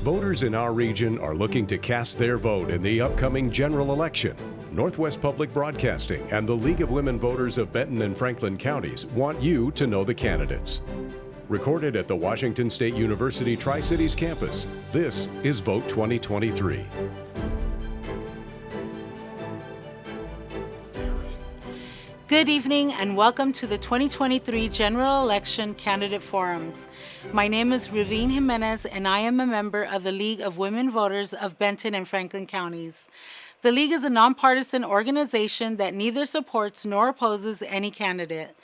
Voters in our region are looking to cast their vote in the upcoming general election. Northwest Public Broadcasting and the League of Women Voters of Benton and Franklin counties want you to know the candidates. Recorded at the Washington State University Tri-Cities campus, this is Vote 2023. Good evening and welcome to the 2023 General Election Candidate Forums. My name is Ravine Jimenez and I am a member of the League of Women Voters of Benton and Franklin counties. The League is a nonpartisan organization that neither supports nor opposes any candidate.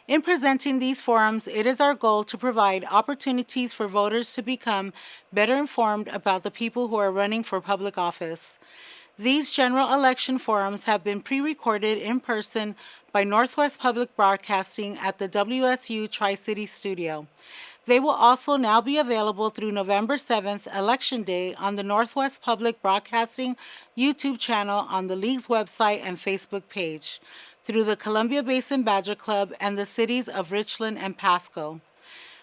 In presenting these forums, it is our goal to provide opportunities for voters to become better informed about the people who are running for public office. These general election forums have been pre-recorded in person by Northwest Public Broadcasting at the WSU Tri-City Studio. They will also now be available through November 7th, Election Day, on the Northwest Public Broadcasting YouTube channel on the League's website and Facebook page, through the Columbia Basin Badger Club and the cities of Richland and Pasco.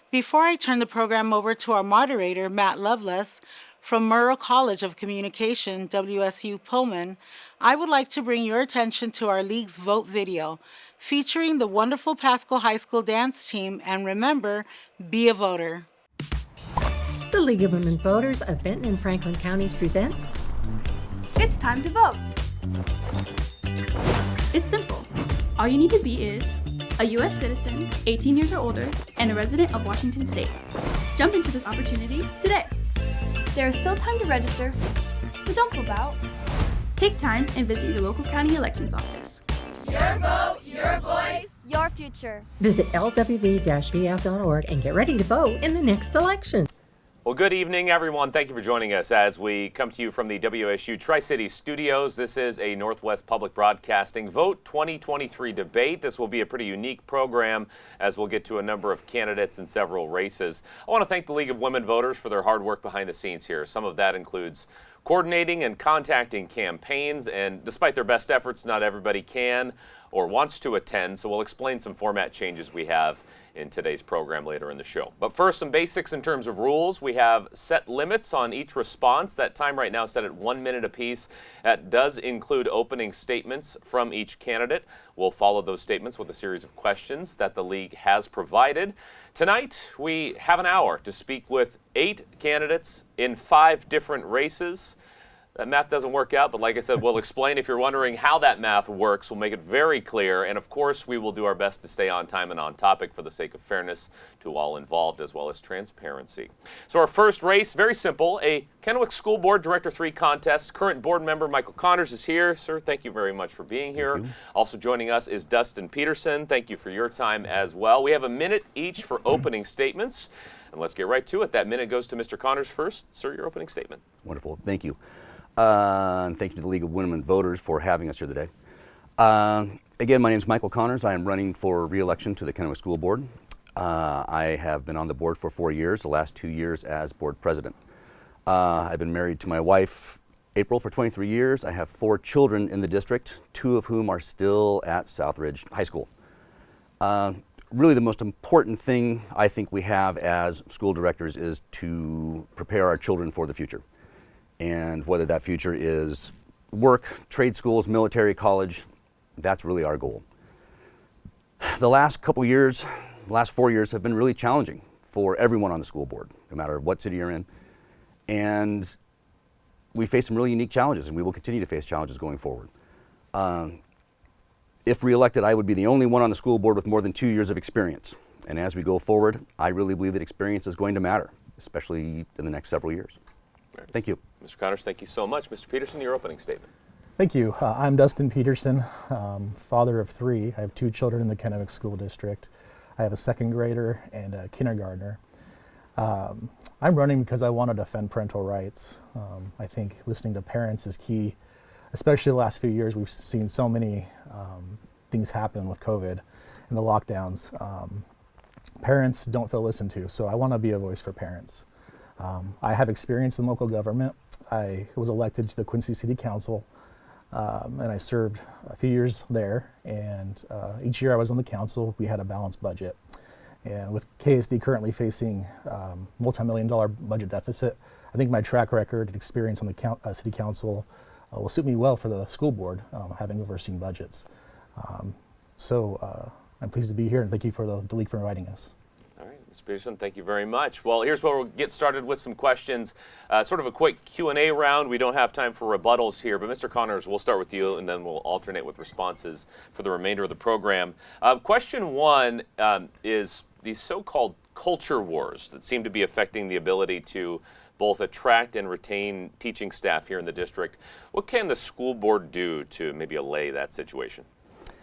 Before I turn the program over to our moderator, Matt Loveless, from Murrow College of Communication, WSU Pullman, I would like to bring your attention to our League's Vote video, featuring the wonderful Pasco High School dance team, and remember, be a voter. The League of Women Voters of Benton and Franklin counties presents It's time to vote. It's simple. All you need to be is a U.S. citizen, 18 years or older, and a resident of Washington State. Jump into this opportunity today. There is still time to register, so don't flip out. Take time and visit your local county elections office. Your vote, your voice, your future. Visit lwv-vf.org and get ready to vote in the next election. Well, good evening, everyone. Thank you for joining us as we come to you from the WSU Tri-City Studios. This is a Northwest Public Broadcasting Vote 2023 debate. This will be a pretty unique program as we'll get to a number of candidates in several races. I want to thank the League of Women Voters for their hard work behind the scenes here. Some of that includes coordinating and contacting campaigns, and despite their best efforts, not everybody can or wants to attend, so we'll explain some format changes we have in today's program later in the show. But first, some basics in terms of rules. We have set limits on each response. That time right now is set at 1 minute apiece. That does include opening statements from each candidate. We'll follow those statements with a series of questions that the League has provided. Tonight, we have an hour to speak with 8 candidates in 5 different races. That math doesn't work out, but like I said, we'll explain. If you're wondering how that math works, we'll make it very clear. And of course, we will do our best to stay on time and on topic for the sake of fairness to all involved, as well as transparency. So our first race, very simple, a Kennewick School Board Director 3 contest. Current board member Michael Connors is here. Sir, thank you very much for being here. Also joining us is Dustin Peterson. Thank you for your time as well. We have a minute each for opening statements. And let's get right to it. That minute goes to Mr. Connors first. Sir, your opening statement. Wonderful. Thank you. And thank you to the League of Women Voters for having us here today. Again, my name is Michael Connors. I am running for re-election to the Kennewick School Board. I have been on the board for 4 years, the last 2 years as board president. I've been married to my wife, April, for 23 years. I have 4 children in the district, 2 of whom are still at Southridge High School. Really the most important thing I think we have as school directors is to prepare our children for the future. And whether that future is work, trade schools, military, college, that's really our goal. The last couple years, the last 4 years have been really challenging for everyone on the school board, no matter what city you're in. And we face some really unique challenges, and we will continue to face challenges going forward. If reelected, I would be the only one on the school board with more than 2 years of experience. And as we go forward, I really believe that experience is going to matter, especially in the next several years. Thank you. Mr. Connors, thank you so much. Mr. Peterson, your opening statement. Thank you. I'm Dustin Peterson, father of 3. I have 2 children in the Kennewick School District. I have a 2nd grader and a kindergartner. I'm running because I want to defend parental rights. I think listening to parents is key, especially the last few years. We've seen so many things happen with COVID and the lockdowns. Parents don't feel listened to, so I want to be a voice for parents. I have experience in local government. I was elected to the Quincy City Council, and I served a few years there. And each year I was on the council, we had a balanced budget. And with KSD currently facing multi-million-dollar budget deficit, I think my track record and experience on the city council will suit me well for the school board, having overseen budgets. So I'm pleased to be here, and thank you for the league for inviting us. All right, Mr. Peterson, thank you very much. Well, here's where we'll get started with some questions. Sort of a quick Q&A round. We don't have time for rebuttals here, but Mr. Connors, we'll start with you, and then we'll alternate with responses for the remainder of the program. Question one is these so-called culture wars that seem to be affecting the ability to both attract and retain teaching staff here in the district. What can the school board do to maybe allay that situation?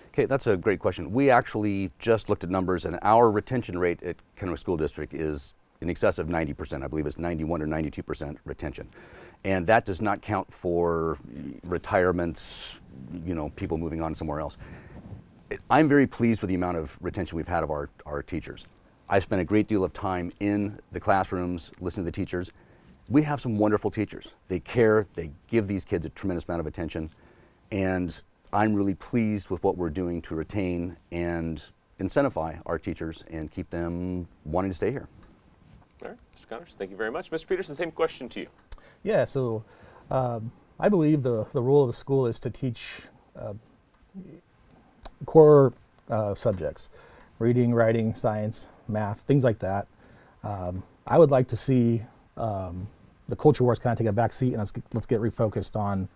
Okay, that's a great question. We actually just looked at numbers, and our retention rate at Kennewick School District is in excess of 90%. I believe it's 91 or 92% retention. And that does not count for retirements, people moving on somewhere else. I'm very pleased with the amount of retention we've had of our teachers. I've spent a great deal of time in the classrooms listening to the teachers. We have some wonderful teachers. They care, they give these kids a tremendous amount of attention, and I'm really pleased with what we're doing to retain and incentivize our teachers and keep them wanting to stay here. All right, Mr. Connors, thank you very much. Mr. Peterson, same question to you. Yeah, so I believe the role of the school is to teach core subjects, reading, writing, science, math, things like that. I would like to see the culture wars kind of take a back seat, and let's get refocused on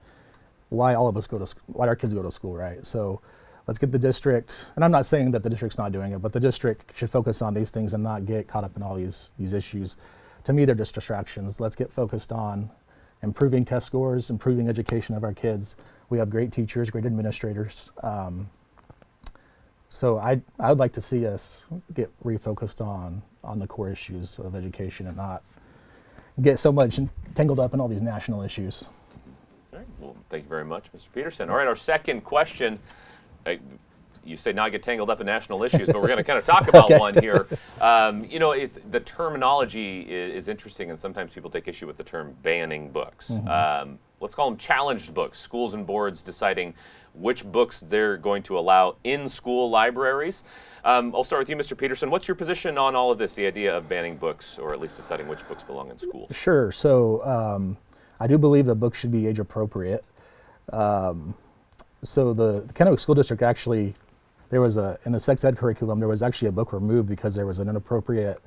why all of us why our kids go to school, right? So let's get the district, and I'm not saying that the district's not doing it, but the district should focus on these things and not get caught up in all these issues. To me, they're just distractions. Let's get focused on improving test scores, improving education of our kids. We have great teachers, great administrators. So I would like to see us get refocused on the core issues of education and not get so much tangled up in all these national issues. All right, well, thank you very much, Mr. Peterson. All right, our second question. You say not get tangled up in national issues, but we're going to kind of talk about Okay. one here. The terminology is interesting, and sometimes people take issue with the term banning books. Mm-hmm. Let's call them challenged books. Schools and boards deciding which books they're going to allow in school libraries. I'll start with you, Mr. Peterson. What's your position on all of this, the idea of banning books, or at least deciding which books belong in schools? Sure. So I do believe the book should be age appropriate. So the Kennewick School District actually, in the sex ed curriculum, there was actually a book removed because there was an inappropriate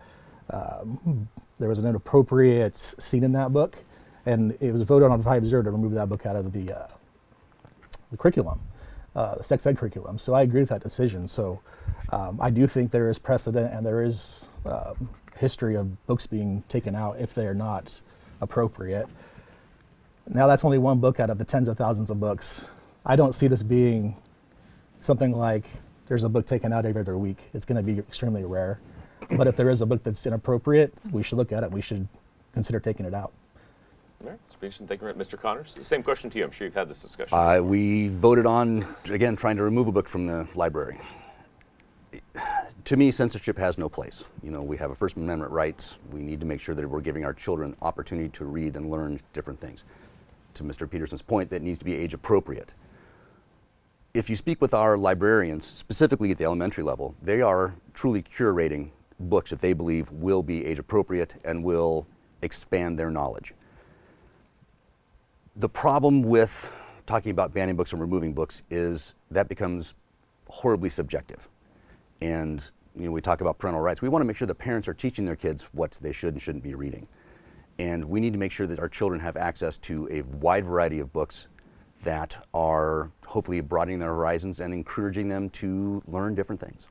scene in that book, and it was voted on 5-0 to remove that book out of the curriculum, the sex ed curriculum. So I agree with that decision. So I do think there is precedent and there is history of books being taken out if they are not appropriate. Now that's only one book out of the tens of thousands of books. I don't see this being something like there's a book taken out every other week. It's going to be extremely rare. But if there is a book that's inappropriate, we should look at it and we should consider taking it out. All right, Mr. Peterson, thank you very much. Mr. Connors, same question to you. I'm sure you've had this discussion. We voted on, again, trying to remove a book from the library. To me, censorship has no place. We have a First Amendment rights. We need to make sure that we're giving our children opportunity to read and learn different things. To Mr. Peterson's point, that needs to be age appropriate. If you speak with our librarians, specifically at the elementary level, they are truly curating books that they believe will be age appropriate and will expand their knowledge. The problem with talking about banning books and removing books is that becomes horribly subjective. And we talk about parental rights. We want to make sure that parents are teaching their kids what they should and shouldn't be reading. And we need to make sure that our children have access to a wide variety of books that are hopefully broadening their horizons and encouraging them to learn different things.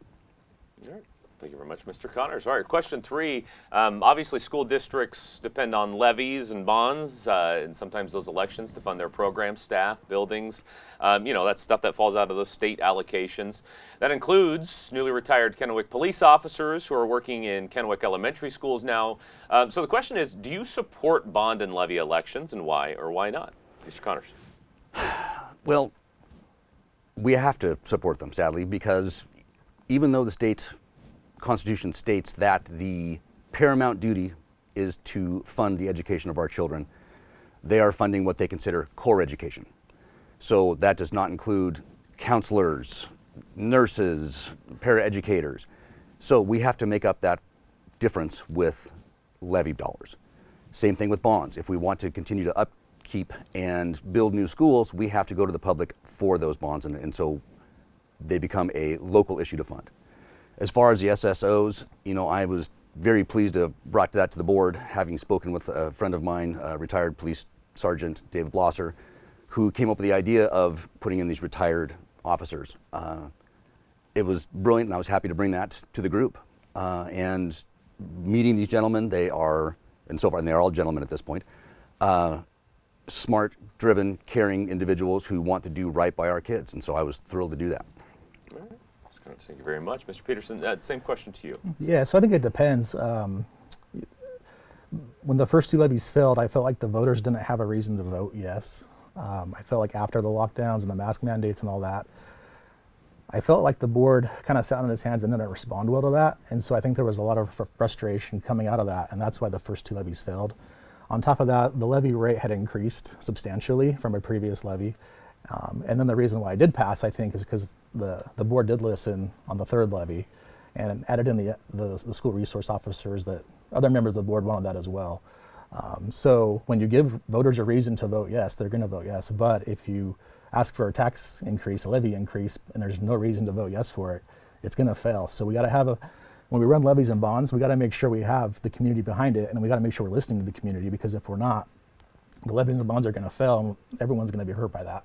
All right. Thank you very much, Mr. Connors. All right, question 3. Obviously, school districts depend on levies and bonds, and sometimes those elections to fund their programs, staff, buildings. That's stuff that falls out of those state allocations. That includes newly retired Kennewick police officers who are working in Kennewick elementary schools now. So the question is, do you support bond and levy elections, and why or why not? Mr. Connors. Well, we have to support them, sadly, because even though the state Constitution states that the paramount duty is to fund the education of our children, they are funding what they consider core education. So that does not include counselors, nurses, paraeducators. So we have to make up that difference with levy dollars. Same thing with bonds. If we want to continue to upkeep and build new schools, we have to go to the public for those bonds, and so they become a local issue to fund. As far as the SSOs, I was very pleased to have brought that to the board, having spoken with a friend of mine, retired police sergeant David Blosser, who came up with the idea of putting in these retired officers. It was brilliant, and I was happy to bring that to the group. And meeting these gentlemen, they are, and so far, and they are all gentlemen at this point, smart, driven, caring individuals who want to do right by our kids, and so I was thrilled to do that. All right. Thank you very much. Mr. Peterson, same question to you. Yeah, so I think it depends. When the first two levies failed, I felt like the voters didn't have a reason to vote yes. I felt like after the lockdowns and the mask mandates and all that, I felt like the board kind of sat on its hands and didn't respond well to that. And so I think there was a lot of frustration coming out of that, and that's why the first two levies failed. On top of that, the levy rate had increased substantially from a previous levy. And then the reason why I did pass, I think, is because the board did listen on the third levy and added in the school resource officers that other members of the board wanted that as well. So when you give voters a reason to vote yes, they're going to vote yes. But if you ask for a tax increase, a levy increase, and there's no reason to vote yes for it, it's going to fail. So we got to have when we run levies and bonds, we got to make sure we have the community behind it, and we got to make sure we're listening to the community, because if we're not, the levies and bonds are going to fail, and everyone's going to be hurt by that.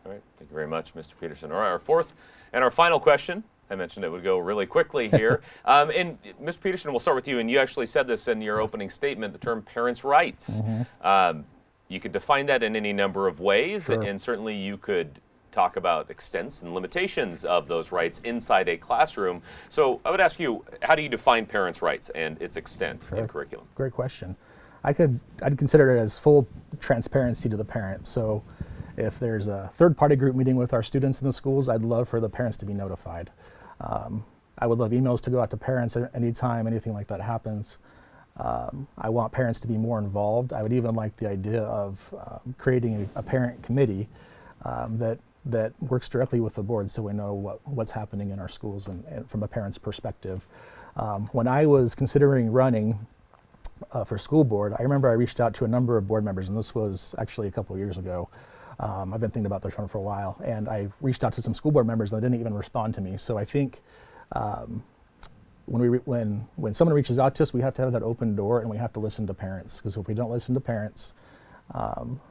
All right, thank you very much, Mr. Peterson. All right, our fourth and our final question. I mentioned it would go really quickly here. And Mr. Peterson, we'll start with you. And you actually said this in your opening statement, the term parents' rights. Mm-hmm. You could define that in any number of ways, sure. And certainly you could talk about extents and limitations of those rights inside a classroom. So I would ask you, how do you define parents' rights and its extent in curriculum? Great question. I'd consider it as full transparency to the parent. So if there's a third-party group meeting with our students in the schools, I'd love for the parents to be notified. I would love emails to go out to parents anytime anything like that happens. I want parents to be more involved. I would even like the idea of creating a parent committee that works directly with the board, so we know what's happening in our schools and from a parent's perspective. When I was considering running for school board, I remember I reached out to a number of board members, and this was actually a couple of years ago. I've been thinking about this one for a while, and I reached out to some school board members and they didn't even respond to me. So I think when someone reaches out to us, we have to have that open door, and we have to listen to parents, because if we don't listen to parents,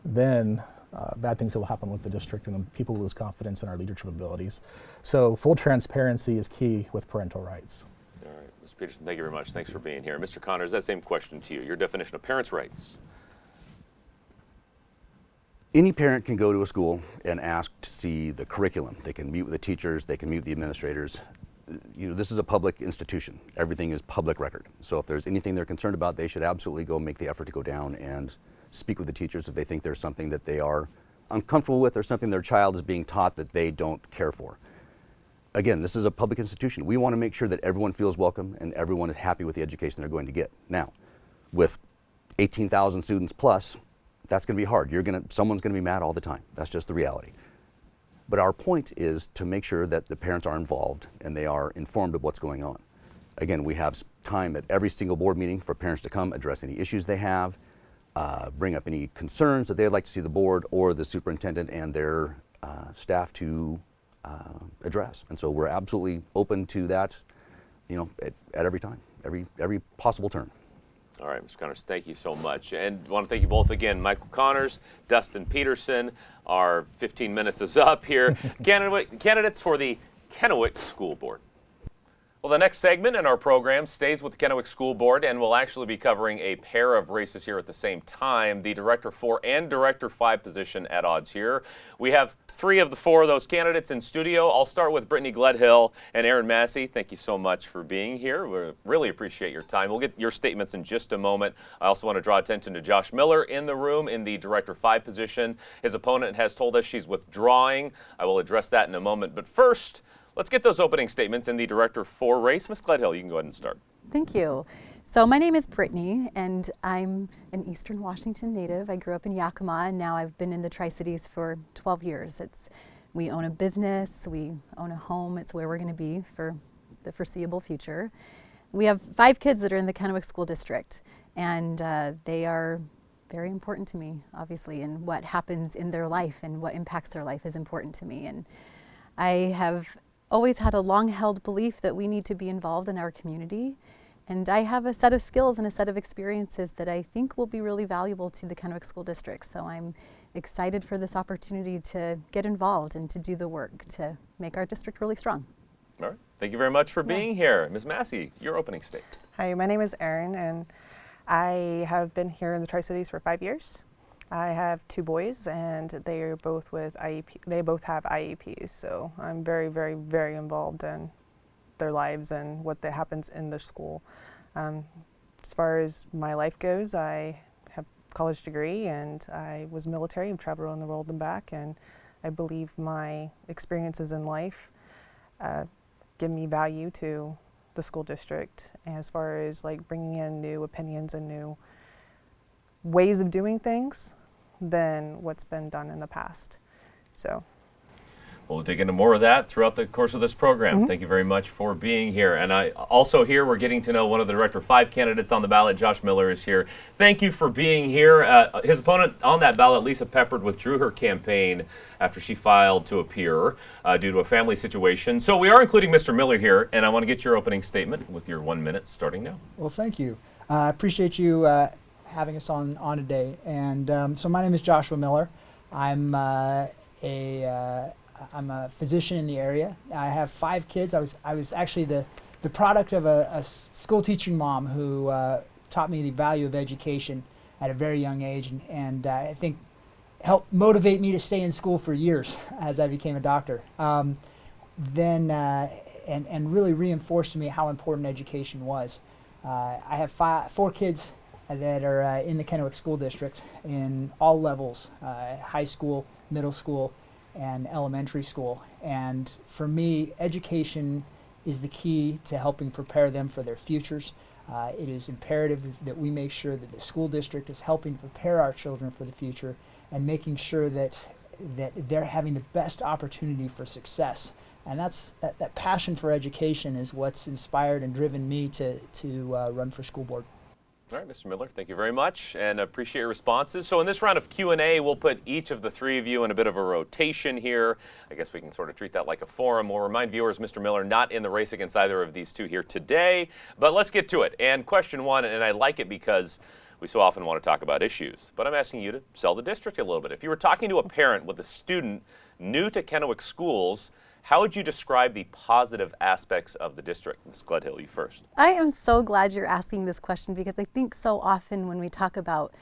then bad things will happen with the district, and people lose confidence in our leadership abilities. So full transparency is key with parental rights. All right, Mr. Peterson, thank you very much. Thanks for being here. Mr. Connors, that same question to you. Your definition of parents' rights. Any parent can go to a school and ask to see the curriculum. They can meet with the teachers, they can meet with the administrators. This is a public institution. Everything is public record. So if there's anything they're concerned about, they should absolutely go make the effort to go down and speak with the teachers if they think there's something that they are uncomfortable with or something their child is being taught that they don't care for. Again, this is a public institution. We want to make sure that everyone feels welcome and everyone is happy with the education they're going to get. Now, with 18,000 students plus, that's going to be hard. Someone's going to be mad all the time. That's just the reality. But our point is to make sure that the parents are involved and they are informed of what's going on. Again, we have time at every single board meeting for parents to come address any issues they have, bring up any concerns that they'd like to see the board or the superintendent and their staff to address. And so we're absolutely open to that, at every time, every possible turn. All right, Mr. Connors, thank you so much. And I want to thank you both again. Michael Connors, Dustin Peterson. Our 15 minutes is up here. Candidates for the Kennewick School Board. Well, the next segment in our program stays with the Kennewick School Board, and we'll actually be covering a pair of races here at the same time, the Director 4 and Director 5 position at odds here. We have 3 of the 4 of those candidates in studio. I'll start with Brittany Gledhill and Aaron Massey. Thank you so much for being here. We really appreciate your time. We'll get your statements in just a moment. I also want to draw attention to Josh Miller in the room in the Director 5 position. His opponent has told us she's withdrawing. I will address that in a moment. But first, let's get those opening statements in the Director 4 race. Ms. Gledhill, you can go ahead and start. Thank you. So my name is Brittany, and I'm an Eastern Washington native. I grew up in Yakima, and now I've been in the Tri-Cities for 12 years. We own a business, we own a home. It's where we're going to be for the foreseeable future. We have 5 kids that are in the Kennewick School District, and they are very important to me, obviously, and what happens in their life and what impacts their life is important to me. And I have always had a long-held belief that we need to be involved in our community, and I have a set of skills and a set of experiences that I think will be really valuable to the Kennewick School District. So I'm excited for this opportunity to get involved and to do the work to make our district really strong. All right. Thank you very much for being here. Ms. Massey, your opening statement. Hi, my name is Erin, and I have been here in the Tri-Cities for 5 years. I have 2 boys, and they are both with IEP. They both have IEPs, so I'm very, very, very involved in their lives and what that happens in their school. As far as my life goes, I have a college degree, and I was military and traveled around the world and back, and I believe my experiences in life give me value to the school district as far as like bringing in new opinions and new ways of doing things than what's been done in the past. So we'll dig into more of that throughout the course of this program. Thank you very much for being here. And I also here we're getting to know one of the Director 5 candidates on the ballot. Josh Miller is here. Thank you for being here. His opponent on that ballot, Lisa Peppard, withdrew her campaign after she filed to appear due to a family situation. So we are including Mr. Miller here, and I want to get your opening statement with your 1 minute starting now. Well, thank you. I appreciate you having us on today. And so my name is Joshua Miller. I'm I'm a physician in the area. I have 5 kids. I was actually the product of a school teaching mom who taught me the value of education at a very young age, and I think helped motivate me to stay in school for years as I became a doctor. And really reinforced to me how important education was. I have 4 kids that are in the Kennewick School District in all levels, high school, middle school, and elementary school. And for me, education is the key to helping prepare them for their futures. It is imperative that we make sure that the school district is helping prepare our children for the future and making sure that they're having the best opportunity for success. And that passion for education is what's inspired and driven me to run for school board. All right, Mr. Miller, thank you very much, and appreciate your responses. So in this round of Q&A, we'll put each of the 3 of you in a bit of a rotation here. I guess we can sort of treat that like a forum. We'll remind viewers, Mr. Miller not in the race against either of these 2 here today, but let's get to it. And question 1, and I like it because we so often want to talk about issues, but I'm asking you to sell the district a little bit. If you were talking to a parent with a student new to Kennewick schools, how would you describe the positive aspects of the district? Ms. Gledhill, you first. I am so glad you're asking this question because I think so often when we talk about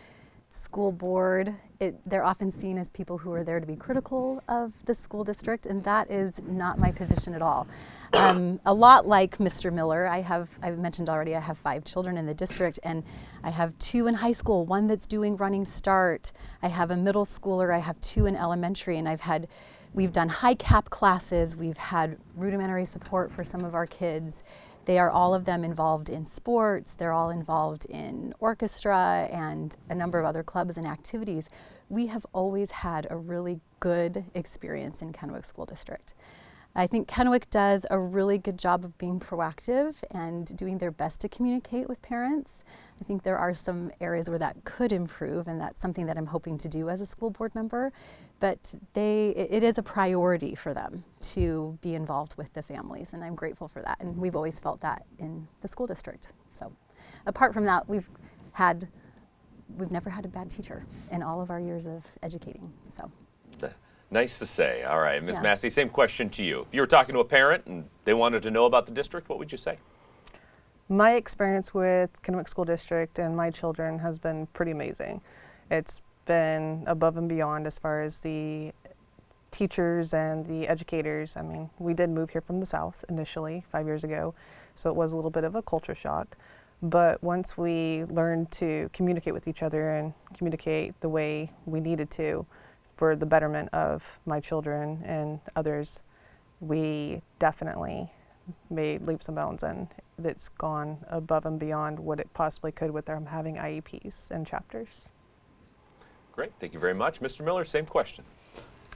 school board, they're often seen as people who are there to be critical of the school district, and that is not my position at all. A lot like Mr. Miller, I've mentioned already, I have 5 children in the district, and I have 2 in high school, 1 that's doing Running Start. I have a middle schooler, I have 2 in elementary, and we've done high cap classes, we've had rudimentary support for some of our kids. They are all of them involved in sports, they're all involved in orchestra and a number of other clubs and activities. We have always had a really good experience in Kennewick School District. I think Kennewick does a really good job of being proactive and doing their best to communicate with parents. I think there are some areas where that could improve, and that's something that I'm hoping to do as a school board member. But it is a priority for them to be involved with the families, and I'm grateful for that. And we've always felt that in the school district. So apart from that, we've never had a bad teacher in all of our years of educating. So. Nice to say. All right, Ms. Massey, same question to you. If you were talking to a parent and they wanted to know about the district, what would you say? my experience with Kennewick School District and my children has been pretty amazing. It's been above and beyond as far as the teachers and the educators. I mean, we did move here from the South initially 5 years ago, so it was a little bit of a culture shock. But once we learned to communicate with each other and communicate the way we needed to for the betterment of my children and others, we definitely made leaps and bounds, and it's gone above and beyond what it possibly could with them having IEPs and chapters. Great, thank you very much. Mr. Miller, same question.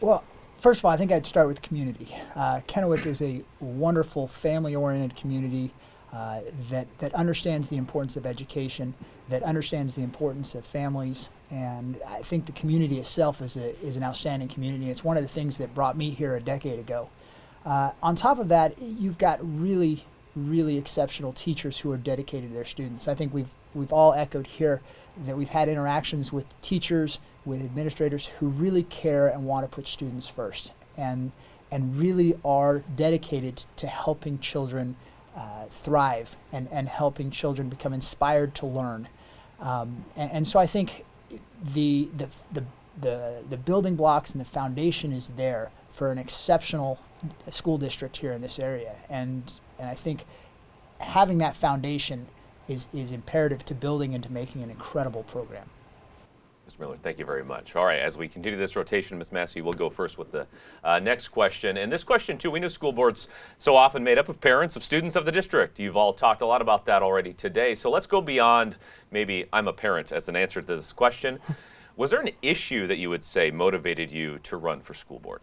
Well, First of all, I think I'd start with community. Kennewick is a wonderful family-oriented community that understands the importance of education, that understands the importance of families, and I think the community itself is an outstanding community. It's one of the things that brought me here a decade ago. On top of that, you've got really exceptional teachers who are dedicated to their students. I think we've all echoed here that we've had interactions with teachers, with administrators who really care and want to put students first, and really are dedicated to helping children thrive and helping children become inspired to learn. And so I think the building blocks and the foundation is there for an exceptional school district here in this area, and I think having that foundation is imperative to building and to making an incredible program. Ms. Miller, thank you very much. All right, as we continue this rotation, Ms. Massey, we'll go first with the next question. And this question, too, we know school boards so often made up of parents of students of the district. You've all talked a lot about that already today. So let's go beyond maybe I'm a parent as an answer to this question. Was there an issue that you would say motivated you to run for school board?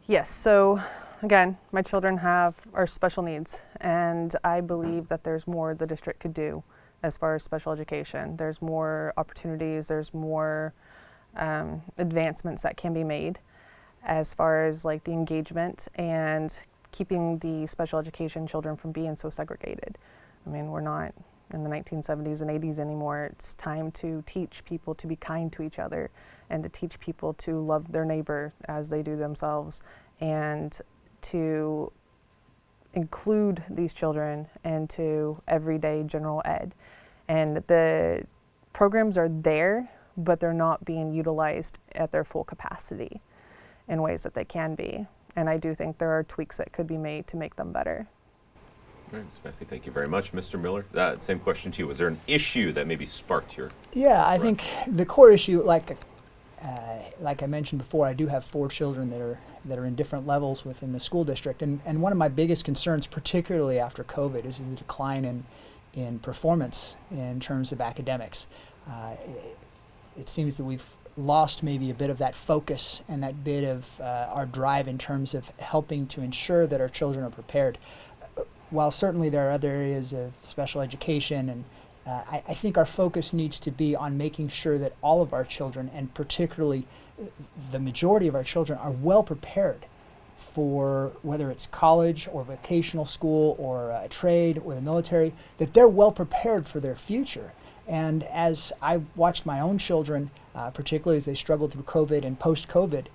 Yes, so again, my children are special needs, and I believe that there's more the district could do as far as special education. There's more opportunities, there's more advancements that can be made as far as like the engagement and keeping the special education children from being so segregated. I mean, we're not in the 1970s and 80s anymore. It's time to teach people to be kind to each other and to teach people to love their neighbor as they do themselves, and to include these children into everyday general ed. And the programs are there, but they're not being utilized at their full capacity in ways that they can be. And I do think there are tweaks that could be made to make them better. All right, Ms. Massey, thank you very much. Mr. Miller, same question to you. Was there an issue that maybe sparked your... Yeah, I think the core issue, like I mentioned before, I do have 4 children that are in different levels within the school district, and one of my biggest concerns, particularly after COVID, is the decline in performance in terms of academics. It seems that we've lost maybe a bit of that focus and that bit of our drive in terms of helping to ensure that our children are prepared. While certainly there are other areas of special education, and I think our focus needs to be on making sure that all of our children, and particularly the majority of our children, are well prepared for whether it's college or vocational school or a trade or the military, that they're well prepared for their future. And as I watched my own children, particularly as they struggled through COVID and post-COVID,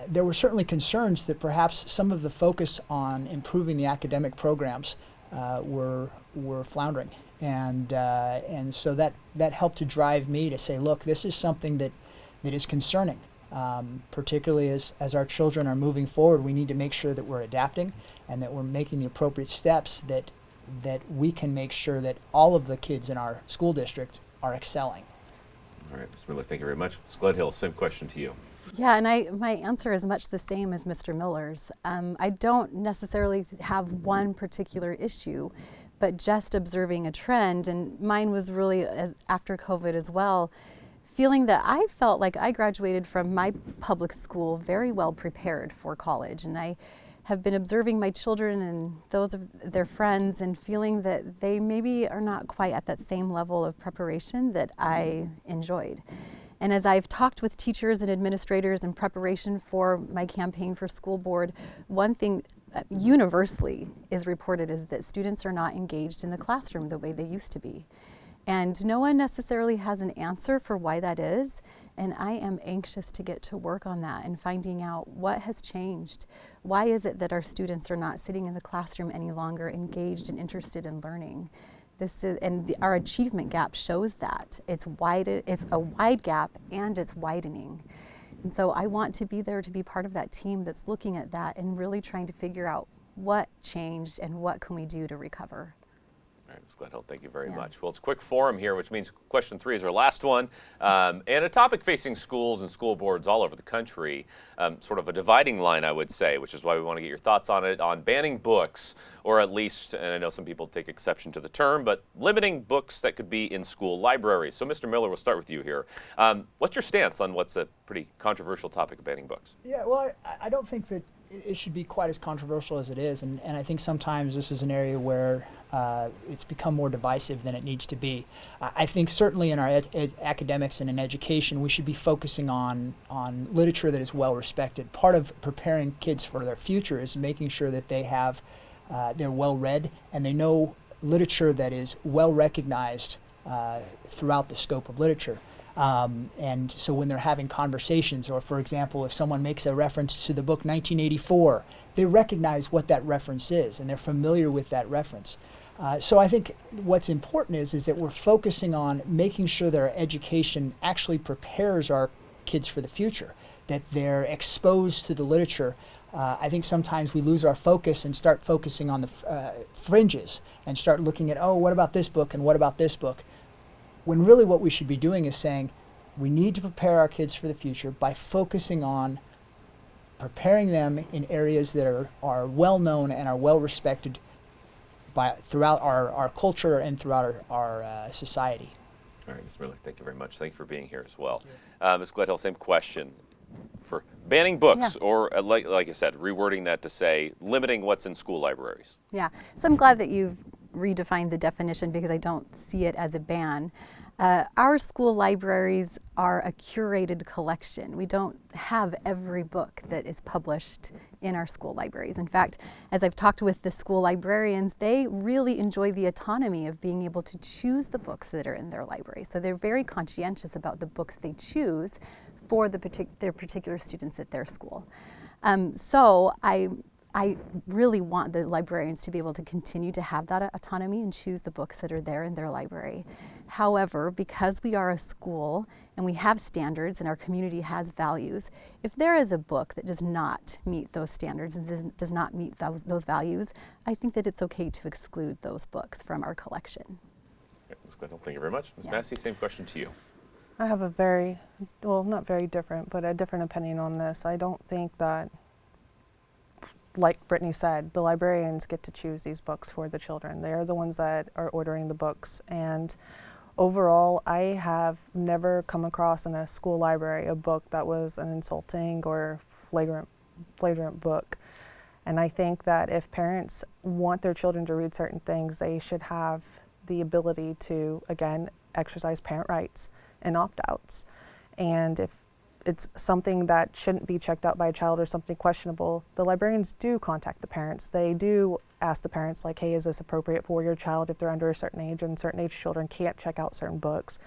there were certainly concerns that perhaps some of the focus on improving the academic programs were floundering. And so that helped to drive me to say, look, this is something that is concerning. Particularly as our children are moving forward, we need to make sure that we're adapting and that we're making the appropriate steps that we can make sure that all of the kids in our school district are excelling. All right, Ms. Miller, thank you very much. Ms. Gledhill, same question to you. Yeah, and my answer is much the same as Mr. Miller's. I don't necessarily have one particular issue, but just observing a trend, and mine was really after COVID as well, feeling that I felt like I graduated from my public school very well prepared for college, and I have been observing my children and those of their friends and feeling that they maybe are not quite at that same level of preparation that I enjoyed. And as I've talked with teachers and administrators in preparation for my campaign for school board, one thing universally is reported is that students are not engaged in the classroom the way they used to be. And no one necessarily has an answer for why that is, and I am anxious to get to work on that and finding out what has changed. Why is it that our students are not sitting in the classroom any longer engaged and interested in learning? Our achievement gap shows that. It's a wide gap and it's widening. And so I want to be there to be part of that team that's looking at that and really trying to figure out what changed and what can we do to recover. All right, Ms. Gledhill, thank you very much. Well, it's a quick forum here, which means question 3 is our last one, and a topic facing schools and school boards all over the country, sort of a dividing line, I would say, which is why we want to get your thoughts on it, on banning books, or at least, and I know some people take exception to the term, but limiting books that could be in school libraries. So, Mr. Miller, we'll start with you here. What's your stance on what's a pretty controversial topic of banning books? Yeah, well, I don't think that it should be quite as controversial as it is, and I think sometimes this is an area where it's become more divisive than it needs to be. I think certainly in our academics and in education, we should be focusing on literature that is well respected. Part of preparing kids for their future is making sure that they're well read and they know literature that is well recognized throughout the scope of literature. And so when they're having conversations, or for example, if someone makes a reference to the book 1984, they recognize what that reference is and they're familiar with that reference. So I think what's important is that we're focusing on making sure that our education actually prepares our kids for the future, that they're exposed to the literature. I think sometimes we lose our focus and start focusing on the fringes and start looking at, oh, what about this book and what about this book? When really what we should be doing is saying we need to prepare our kids for the future by focusing on preparing them in areas that are well known and are well respected throughout our culture and throughout our society. All right, Ms. Miller, thank you very much. Thank you for being here as well. Ms. Gledhill, same question. For banning books, or like I said, rewording that to say limiting what's in school libraries. Yeah, so I'm glad that you've redefined the definition because I don't see it as a ban. Our school libraries are a curated collection. We don't have every book that is published in our school libraries. In fact, as I've talked with the school librarians, they really enjoy the autonomy of being able to choose the books that are in their library. So they're very conscientious about the books they choose for their particular students at their school. So I really want the librarians to be able to continue to have that autonomy and choose the books that are there in their library. However, because we are a school and we have standards and our community has values, if there is a book that does not meet those standards and does not meet those values, I think that it's okay to exclude those books from our collection. Okay, Ms. Gledhill, thank you very much. Ms. Massey, same question to you. I have not very different, but a different opinion on this. I don't think that, like Brittany said, the librarians get to choose these books for the children. They are the ones that are ordering the books. And overall, I have never come across in a school library a book that was an insulting or flagrant book. And I think that if parents want their children to read certain things, they should have the ability to, again, exercise parent rights and opt-outs. And if it's something that shouldn't be checked out by a child or something questionable, the librarians do contact the parents. They do ask the parents, like, hey, is this appropriate for your child if they're under a certain age, and certain age children can't check out certain books.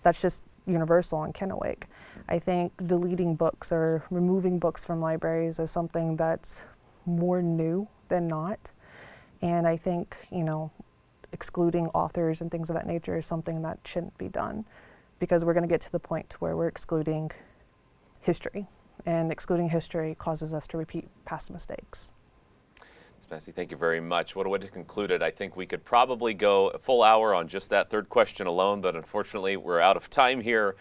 That's just universal in Kennewick. I think deleting books or removing books from libraries is something that's more new than not. And I think, excluding authors and things of that nature is something that shouldn't be done, because we're going to get to the point where we're excluding history, and excluding history causes us to repeat past mistakes. Ms. Massey, thank you very much. What a way to conclude it. I think we could probably go a full hour on just that third question alone, but unfortunately we're out of time here.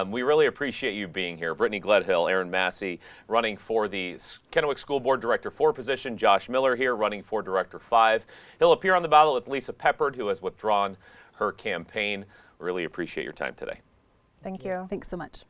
We really appreciate you being here. Brittany Gledhill, Aaron Massey, running for the Kennewick School Board Director 4 position. Josh Miller here, running for Director 5. He'll appear on the ballot with Lisa Peppard, who has withdrawn her campaign. Really appreciate your time today. Thank you. Thanks so much.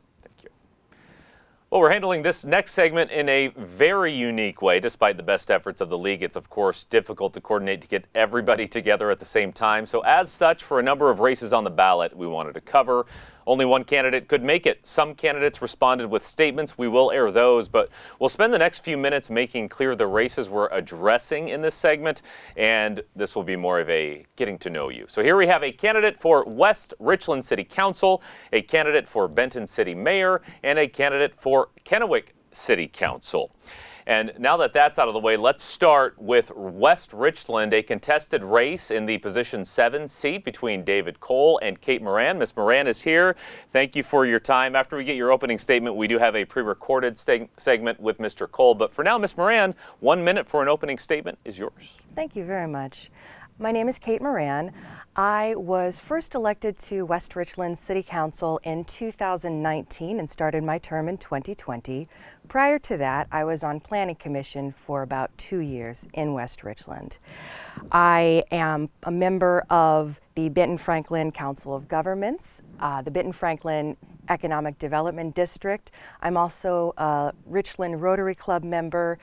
Well, we're handling this next segment in a very unique way. Despite the best efforts of the league, it's of course difficult to coordinate to get everybody together at the same time. So as such, for a number of races on the ballot we wanted to cover, only one candidate could make it. Some candidates responded with statements. We will air those, but we'll spend the next few minutes making clear the races we're addressing in this segment, and this will be more of a getting to know you. So here we have a candidate for West Richland City Council, a candidate for Benton City Mayor, and a candidate for Kennewick City Council. And now that that's out of the way, let's start with West Richland, a contested race in the position 7 seat between David Cole and Kate Moran. Ms. Moran is here. Thank you for your time. After we get your opening statement, we do have a pre-recorded segment with Mr. Cole. But for now, Ms. Moran, 1 minute for an opening statement is yours. Thank you very much. My name is Kate Moran. I was first elected to West Richland City Council in 2019 and started my term in 2020. Prior to that, I was on Planning Commission for about 2 years in West Richland. I am a member of the Benton Franklin Council of Governments, the Benton Franklin Economic Development District. I'm also a Richland Rotary Club member,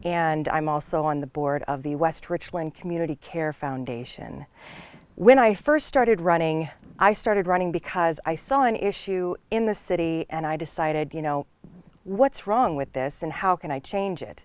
and I'm also on the board of the West Richland Community Care Foundation. When I first started running, I started running because I saw an issue in the city and I decided, you know, what's wrong with this and how can I change it?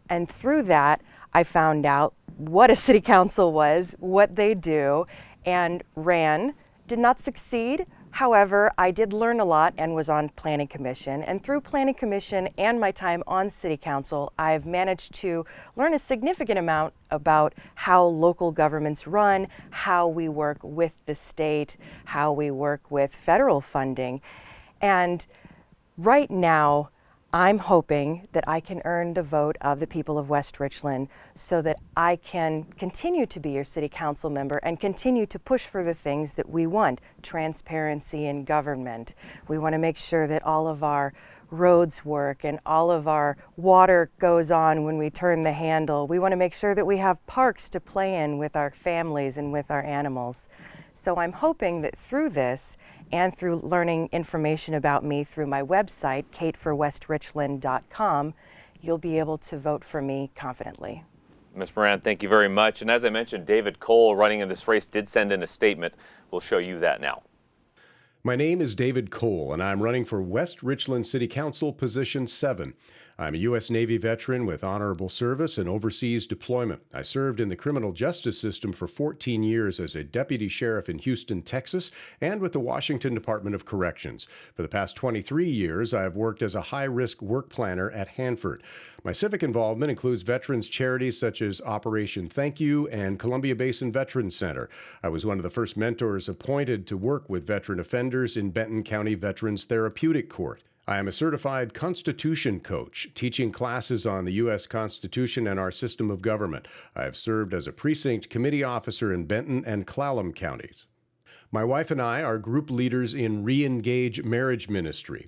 And through that, I found out what a city council was, what they do, and ran. Did not succeed. However, I did learn a lot and was on Planning Commission. And through Planning Commission and my time on City Council, I've managed to learn a significant amount about how local governments run, how we work with the state, how we work with federal funding. And right now, I'm hoping that I can earn the vote of the people of West Richland so that I can continue to be your city council member and continue to push for the things that we want. Transparency in government. We want to make sure that all of our roads work and all of our water goes on when we turn the handle. We want to make sure that we have parks to play in with our families and with our animals. So I'm hoping that through this and through learning information about me through my website, kateforwestrichland.com, you'll be able to vote for me confidently. Ms. Moran, thank you very much. And as I mentioned, David Cole, running in this race, did send in a statement. We'll show you that now. My name is David Cole, and I'm running for West Richland City Council Position 7. I'm a U.S. Navy veteran with honorable service and overseas deployment. I served in the criminal justice system for 14 years as a deputy sheriff in Houston, Texas, and with the Washington Department of Corrections. For the past 23 years, I have worked as a high-risk work planner at Hanford. My civic involvement includes veterans charities such as Operation Thank You and Columbia Basin Veterans Center. I was one of the first mentors appointed to work with veteran offenders in Benton County Veterans Therapeutic Court. I am a certified Constitution coach, teaching classes on the U.S. Constitution and our system of government. I have served as a precinct committee officer in Benton and Clallam counties. My wife and I are group leaders in Re-Engage Marriage Ministry.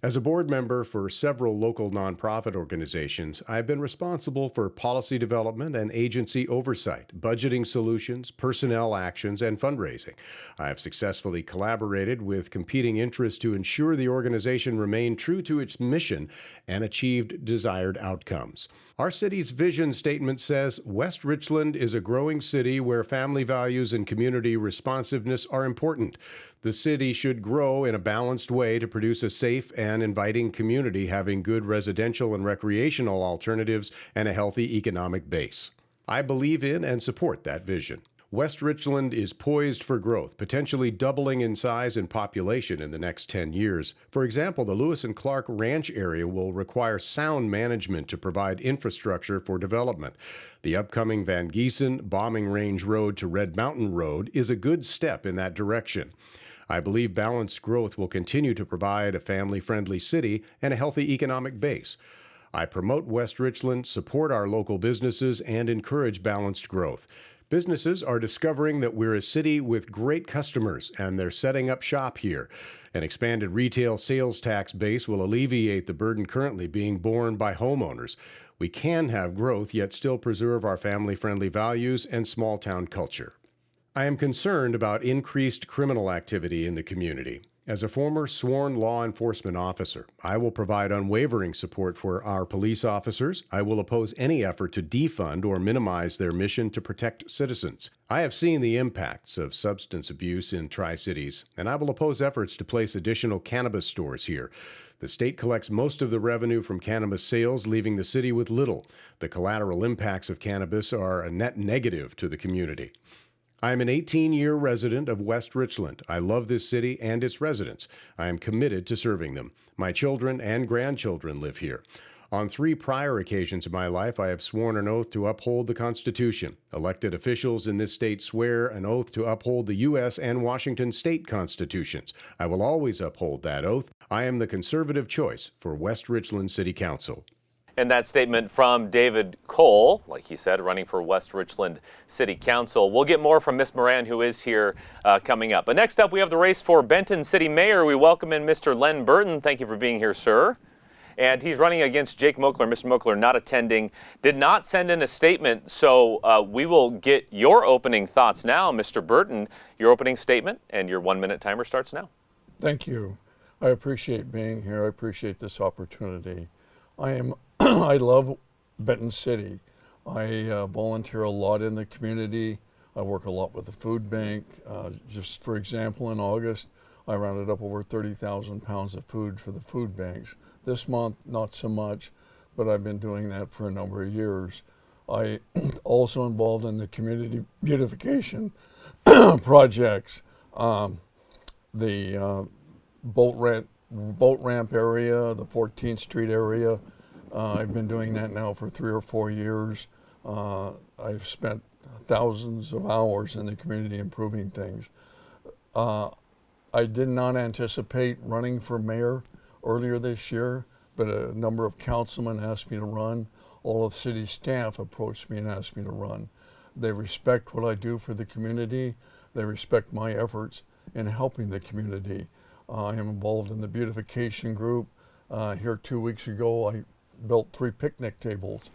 As a board member for several local nonprofit organizations, I have been responsible for policy development and agency oversight, budgeting solutions, personnel actions, and fundraising. I have successfully collaborated with competing interests to ensure the organization remained true to its mission and achieved desired outcomes. Our city's vision statement says, West Richland is a growing city where family values and community responsiveness are important. The city should grow in a balanced way to produce a safe and inviting community having good residential and recreational alternatives and a healthy economic base. I believe in and support that vision. West Richland is poised for growth, potentially doubling in size and population in the next 10 years. For example, the Lewis and Clark Ranch area will require sound management to provide infrastructure for development. The upcoming Van Giesen Bombing Range Road to Red Mountain Road is a good step in that direction. I believe balanced growth will continue to provide a family-friendly city and a healthy economic base. I promote West Richland, support our local businesses, and encourage balanced growth. Businesses are discovering that we're a city with great customers, and they're setting up shop here. An expanded retail sales tax base will alleviate the burden currently being borne by homeowners. We can have growth, yet still preserve our family-friendly values and small-town culture. I am concerned about increased criminal activity in the community. As a former sworn law enforcement officer, I will provide unwavering support for our police officers. I will oppose any effort to defund or minimize their mission to protect citizens. I have seen the impacts of substance abuse in Tri-Cities, and I will oppose efforts to place additional cannabis stores here. The state collects most of the revenue from cannabis sales, leaving the city with little. The collateral impacts of cannabis are a net negative to the community. I am an 18-year resident of West Richland. I love this city and its residents. I am committed to serving them. My children and grandchildren live here. On 3 prior occasions in my life, I have sworn an oath to uphold the Constitution. Elected officials in this state swear an oath to uphold the U.S. and Washington state constitutions. I will always uphold that oath. I am the conservative choice for West Richland City Council. And that statement from David Cole, like he said, running for West Richland City Council. We'll get more from Ms. Moran, who is here coming up. But next up, we have the race for Benton City Mayor. We welcome in Mr. Len Burton. Thank you for being here, sir. And he's running against Jake Moakler. Mr. Moakler not attending, did not send in a statement. So we will get your opening thoughts now. Mr. Burton, your opening statement and your 1-minute timer starts now. Thank you. I appreciate being here. I appreciate this opportunity. I love Benton City. I volunteer a lot in the community. I work a lot with the food bank. Just for example, in August, I rounded up over 30,000 pounds of food for the food banks. This month, not so much, but I've been doing that for a number of years. I also involved in the community beautification projects. The boat ramp area, the 14th Street area. I've been doing that now for 3 or 4 years. I've spent thousands of hours in the community improving things. I did not anticipate running for mayor earlier this year, but a number of councilmen asked me to run. All of the city staff approached me and asked me to run. They respect what I do for the community. They respect my efforts in helping the community. I am involved in the beautification group. Here 2 weeks ago, I built 3 picnic tables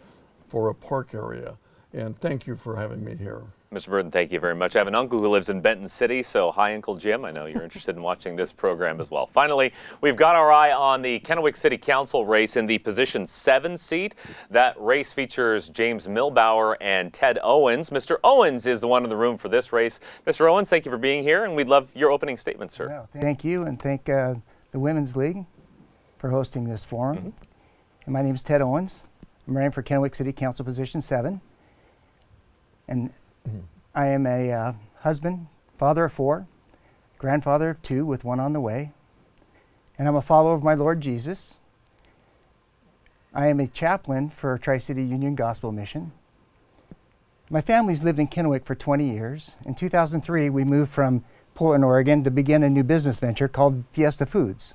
for a park area. And thank you for having me here. Mr. Burton, thank you very much. I have an uncle who lives in Benton City, so hi, Uncle Jim. I know you're interested in watching this program as well. Finally, we've got our eye on the Kennewick City Council race in the position 7 seat. That race features James Milbauer and Ted Owens. Mr. Owens is the one in the room for this race. Mr. Owens, thank you for being here, and we'd love your opening statement, sir. Yeah, thank you, and thank the Women's League for hosting this forum. Mm-hmm. And my name is Ted Owens. I'm running for Kennewick City Council Position 7. And I am a husband, father of 4, grandfather of 2 with 1 on the way. And I'm a follower of my Lord Jesus. I am a chaplain for Tri-City Union Gospel Mission. My family's lived in Kennewick for 20 years. In 2003, we moved from Portland, Oregon to begin a new business venture called Fiesta Foods,